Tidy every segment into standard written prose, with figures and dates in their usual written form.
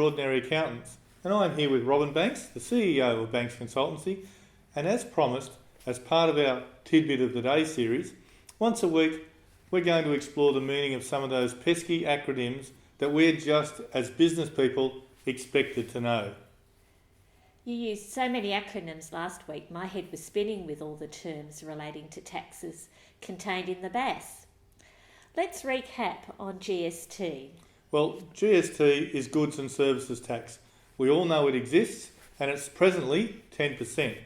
Ordinary Accountants, and I'm here with Robin Banks, the CEO of Banks Consultancy, and as promised, as part of our Tidbit of the Day series, once a week we're going to explore the meaning of some of those pesky acronyms that we're just, as business people, expected to know. You used so many acronyms last week, my head was spinning with all the terms relating to taxes contained in the BAS. Let's recap on GST. Well, GST is Goods and Services Tax. We all know it exists and it's presently 10%.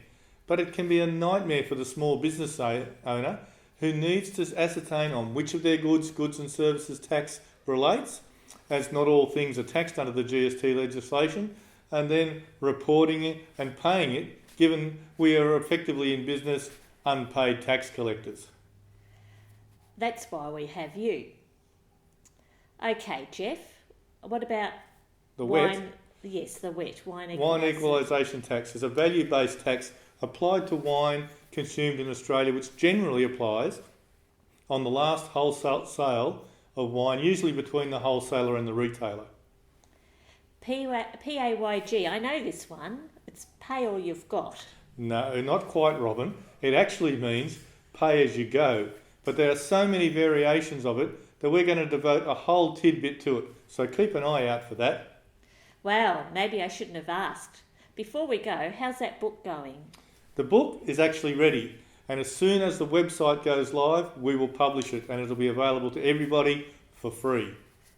But it can be a nightmare for the small business owner who needs to ascertain on which of their goods and services tax relates, as not all things are taxed under the GST legislation, and then reporting it and paying it, given we are effectively in business unpaid tax collectors. That's why we have you. Okay, Jeff, what about the wine? WET? Yes, the WET, wine equalisation tax is a value-based tax applied to wine consumed in Australia, which generally applies on the last wholesale sale of wine, usually between the wholesaler and the retailer. PAYG, I know this one. It's pay all you've got. No, not quite, Robin. It actually means pay as you go. But there are so many variations of it that we're going to devote a whole tidbit to it. So keep an eye out for that. Well, maybe I shouldn't have asked. Before we go, how's that book going? The book is actually ready. And as soon as the website goes live, we will publish it and it'll be available to everybody for free.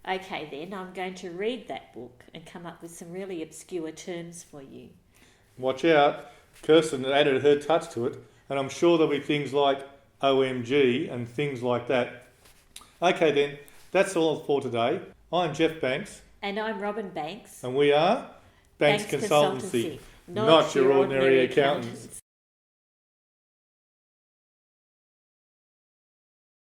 Okay then, I'm going to read that book and come up with some really obscure terms for you. Watch out. Kirsten added her touch to it, and I'm sure there'll be things like OMG and things like that. Okay then, that's all for today. I'm Jeff Banks. And I'm Robin Banks. And we are Banks Consultancy, not your ordinary accountants.